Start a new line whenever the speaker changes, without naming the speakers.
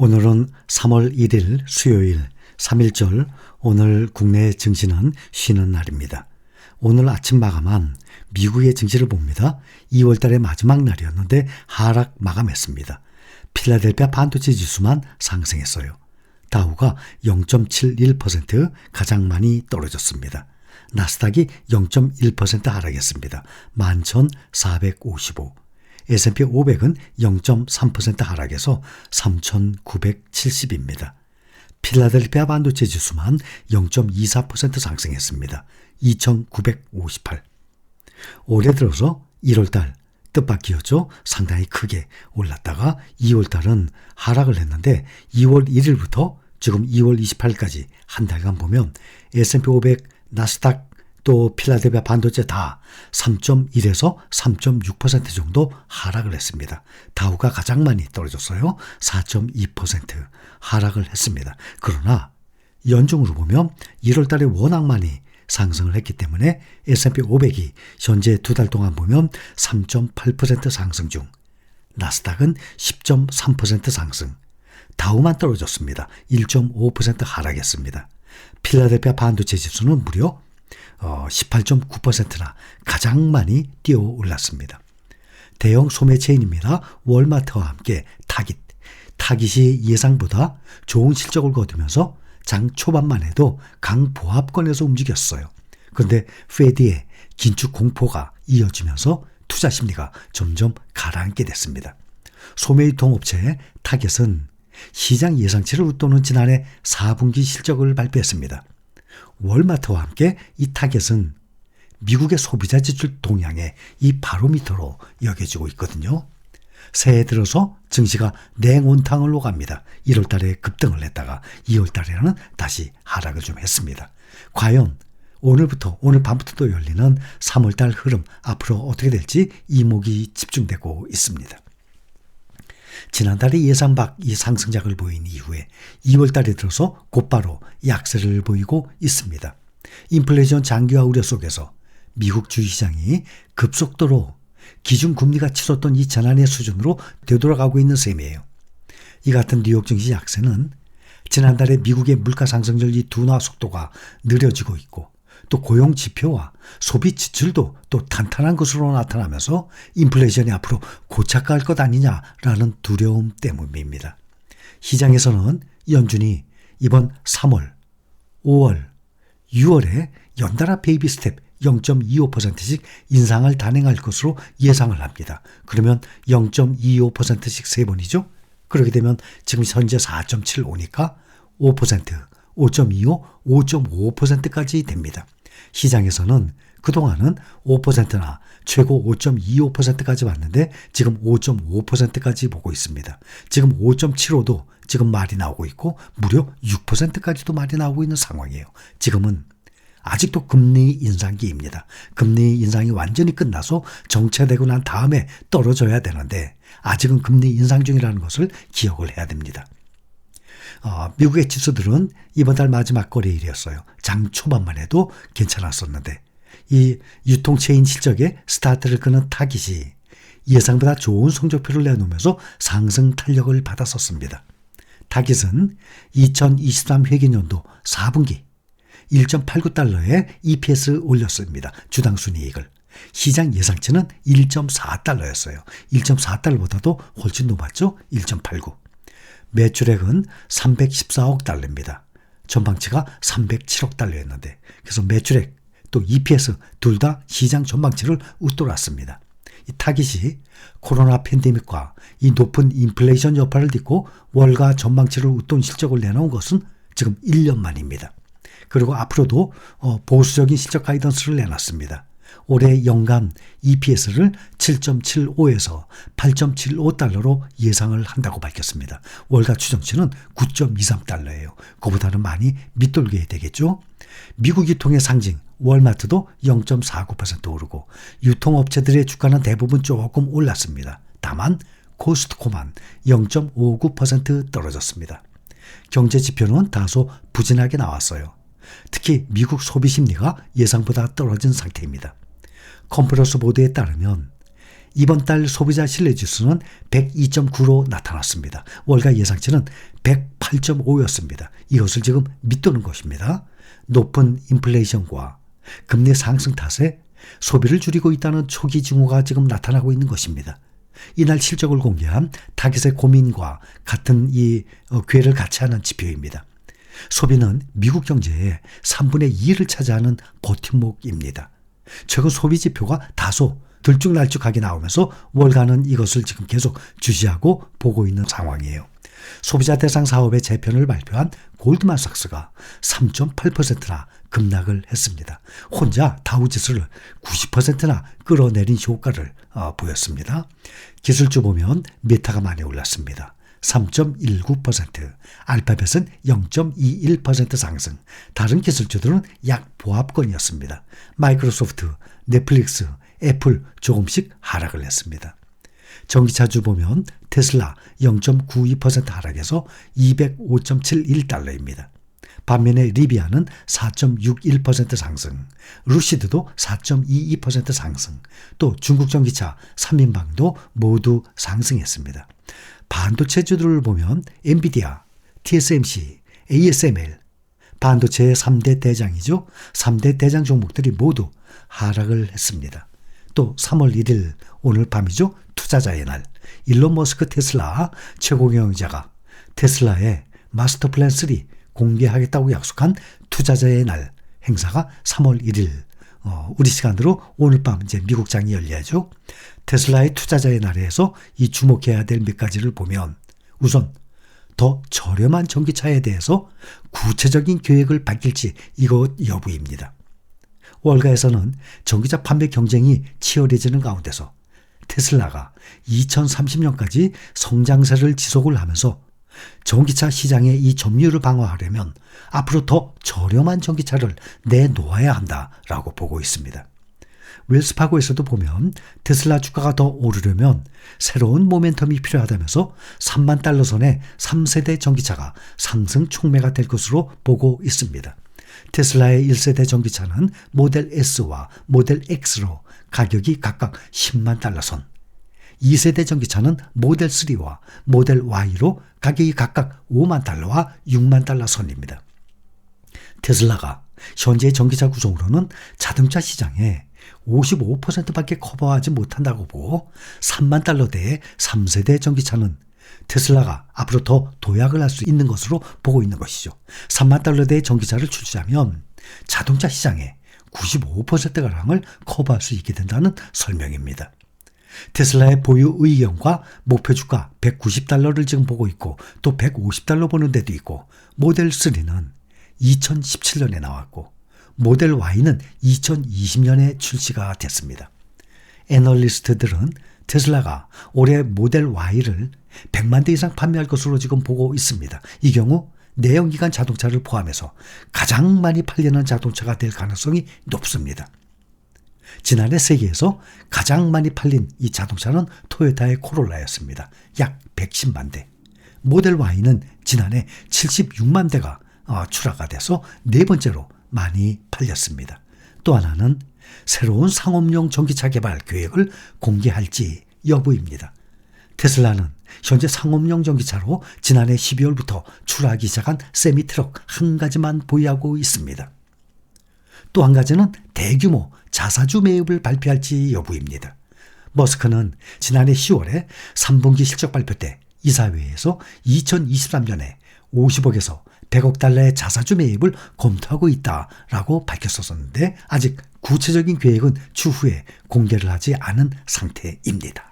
오늘은 3월 1일 수요일 3.1절 오늘 국내 증시는 쉬는 날입니다. 오늘 아침 마감한 미국의 증시를 봅니다. 2월달의 마지막 날이었는데 하락 마감했습니다. 필라델피아 반도체 지수만 상승했어요. 다우가 0.71% 가장 많이 떨어졌습니다. 나스닥이 0.1% 하락했습니다. 11,455. S&P 500은 0.3% 하락해서 3,970입니다. 필라델피아 반도체 지수만 0.24% 상승했습니다. 2,958. 올해 들어서 1월달 뜻밖이었죠. 상당히 크게 올랐다가 2월달은 하락을 했는데 2월 1일부터 지금 2월 28일까지 한 달간 보면 S&P 500, 나스닥 또 필라델피아 반도체 다 3.1에서 3.6% 정도 하락을 했습니다. 다우가 가장 많이 떨어졌어요. 4.2% 하락을 했습니다. 그러나 연중으로 보면 1월 달에 워낙 많이 상승을 했기 때문에 S&P 500이 현재 두 달 동안 보면 3.8% 상승 중, 나스닥은 10.3% 상승, 다우만 떨어졌습니다. 1.5% 하락했습니다. 필라델피아 반도체 지수는 무려 18.9%나 가장 많이 뛰어 올랐습니다. 대형 소매 체인입니다. 월마트와 함께 타깃이 예상보다 좋은 실적을 거두면서 장 초반만 해도 강보합권에서 움직였어요. 그런데 페드의 긴축 공포가 이어지면서 투자 심리가 점점 가라앉게 됐습니다. 소매 유통업체 타깃은 시장 예상치를 웃도는 지난해 4분기 실적을 발표했습니다. 월마트와 함께 이 타깃은 미국의 소비자 지출 동향의 이 바로미터로 여겨지고 있거든요. 새해 들어서 증시가 냉온탕을 오갑니다. 1월 달에 급등을 했다가 2월 달에는 다시 하락을 좀 했습니다. 과연 오늘 밤부터 또 열리는 3월 달 흐름 앞으로 어떻게 될지 이목이 집중되고 있습니다. 지난달에 예상 밖 이 상승작을 보인 이후에 2월 달에 들어서 곧바로 약세를 보이고 있습니다. 인플레이션 장기화 우려 속에서 미국 주식시장이 급속도로 기준금리가 치솟던 이 전환의 수준으로 되돌아가고 있는 셈이에요. 이 같은 뉴욕 증시 약세는 지난달에 미국의 물가 상승률 이 둔화 속도가 느려지고 있고, 또 고용 지표와 소비 지출도 또 탄탄한 것으로 나타나면서 인플레이션이 앞으로 고착화할 것 아니냐라는 두려움 때문입니다. 시장에서는 연준이 이번 3월, 5월, 6월에 연달아 베이비 스텝 0.25%씩 인상을 단행할 것으로 예상을 합니다. 그러면 0.25%씩 3번이죠. 그렇게 되면 지금 현재 4.75니까 5%, 5.25, 5.5%까지 됩니다. 시장에서는 그동안은 5%나 최고 5.25%까지 왔는데 지금 5.5%까지 보고 있습니다. 지금 5.75도 지금 말이 나오고 있고 무려 6%까지도 말이 나오고 있는 상황이에요. 지금은 아직도 금리 인상기입니다. 금리 인상이 완전히 끝나서 정체되고 난 다음에 떨어져야 되는데 아직은 금리 인상 중이라는 것을 기억을 해야 됩니다. 미국의 지수들은 이번 달 마지막 거래일이었어요. 장 초반만 해도 괜찮았었는데 이 유통체인 실적에 스타트를 끄는 타깃이 예상보다 좋은 성적표를 내놓으면서 상승 탄력을 받았었습니다. 타깃은 2023 회계년도 4분기 1.89달러에 EPS 올렸습니다. 주당 순이익을. 시장 예상치는 1.4달러였어요. 1.4달러보다도 훨씬 높았죠. 1.89. 매출액은 314억 달러입니다. 전망치가 307억 달러였는데 그래서 매출액 또 EPS 둘 다 시장 전망치를 웃돌았습니다. 이 타깃이 코로나 팬데믹과 이 높은 인플레이션 여파를 딛고 월가 전망치를 웃돈 실적을 내놓은 것은 지금 1년 만입니다. 그리고 앞으로도 보수적인 실적 가이던스를 내놨습니다. 올해 연간 EPS를 7.75에서 8.75달러로 예상을 한다고 밝혔습니다. 월가 추정치는 9.23달러예요. 그보다는 많이 밑돌게 되겠죠. 미국 유통의 상징 월마트도 0.49% 오르고 유통업체들의 주가는 대부분 조금 올랐습니다. 다만 코스트코만 0.59% 떨어졌습니다. 경제지표는 다소 부진하게 나왔어요. 특히 미국 소비 심리가 예상보다 떨어진 상태입니다. 컴프러스 보도에 따르면 이번 달 소비자 신뢰지수는 102.9로 나타났습니다. 월가 예상치는 108.5였습니다. 이것을 지금 밑도는 것입니다. 높은 인플레이션과 금리 상승 탓에 소비를 줄이고 있다는 초기 징후가 지금 나타나고 있는 것입니다. 이날 실적을 공개한 타깃의 고민과 같은 이 궤를 같이 하는 지표입니다. 소비는 미국 경제의 3분의 2를 차지하는 버팀목입니다. 최근 소비 지표가 다소 들쭉날쭉하게 나오면서 월가는 이것을 지금 계속 주시하고 보고 있는 상황이에요. 소비자 대상 사업의 재편을 발표한 골드만삭스가 3.8%나 급락을 했습니다. 혼자 다우지수를 90%나 끌어내린 효과를 보였습니다. 기술주 보면 메타가 많이 올랐습니다. 3.19%, 알파벳은 0.21% 상승, 다른 기술주들은 약 보합권이었습니다. 마이크로소프트, 넷플릭스, 애플 조금씩 하락을 했습니다. 전기차주 보면 테슬라 0.92% 하락해서 205.71달러입니다. 반면에 리비아는 4.61% 상승, 루시드도 4.22% 상승, 또 중국 전기차 3인방도 모두 상승했습니다. 반도체주들을 보면 엔비디아, TSMC, ASML, 반도체의 3대 대장이죠. 3대 대장 종목들이 모두 하락을 했습니다. 또 3월 1일 오늘 밤이죠. 투자자의 날. 일론 머스크 테슬라 최고 경영자가 테슬라의 마스터 플랜 3 공개하겠다고 약속한 투자자의 날 행사가 3월 1일 우리 시간으로 오늘 밤 이제 미국장이 열려야죠. 테슬라의 투자자의 날에서 이 주목해야 될 몇 가지를 보면 우선 더 저렴한 전기차에 대해서 구체적인 계획을 밝힐지 이것 여부입니다. 월가에서는 전기차 판매 경쟁이 치열해지는 가운데서 테슬라가 2030년까지 성장세를 지속을 하면서 전기차 시장의 이 점유율을 방어하려면 앞으로 더 저렴한 전기차를 내놓아야 한다라고 보고 있습니다. 웰스파고에서도 보면 테슬라 주가가 더 오르려면 새로운 모멘텀이 필요하다면서 3만 달러 선의 3세대 전기차가 상승 촉매가 될 것으로 보고 있습니다. 테슬라의 1세대 전기차는 모델 S와 모델 X로 가격이 각각 10만 달러 선, 2세대 전기차는 모델 3와 모델 Y로 가격이 각각 5만 달러와 6만 달러 선입니다. 테슬라가 현재 전기차 구성으로는 자동차 시장에 55%밖에 커버하지 못한다고 보고 3만 달러대의 3세대 전기차는 테슬라가 앞으로 더 도약을 할 수 있는 것으로 보고 있는 것이죠. 3만 달러대의 전기차를 출시하면 자동차 시장의 95%가량을 커버할 수 있게 된다는 설명입니다. 테슬라의 보유 의견과 목표 주가 190달러를 지금 보고 있고 또 150달러 보는 데도 있고 모델 3는 2017년에 나왔고 모델 Y는 2020년에 출시가 됐습니다. 애널리스트들은 테슬라가 올해 모델 Y를 100만 대 이상 판매할 것으로 지금 보고 있습니다. 이 경우 내연기관 자동차를 포함해서 가장 많이 팔리는 자동차가 될 가능성이 높습니다. 지난해 세계에서 가장 많이 팔린 이 자동차는 토요타의 코롤라였습니다. 약 110만 대. 모델 Y는 지난해 76만 대가 출하가 돼서 네 번째로 많이 팔렸습니다. 또 하나는 새로운 상업용 전기차 개발 계획을 공개할지 여부입니다. 테슬라는 현재 상업용 전기차로 지난해 12월부터 출하하기 시작한 세미트럭 한 가지만 보유하고 있습니다. 또 한 가지는 대규모 자사주 매입을 발표할지 여부입니다. 머스크는 지난해 10월에 3분기 실적 발표 때 이사회에서 2023년에 50억에서 100억 달러의 자사주 매입을 검토하고 있다라고 밝혔었는데 아직 구체적인 계획은 추후에 공개를 하지 않은 상태입니다.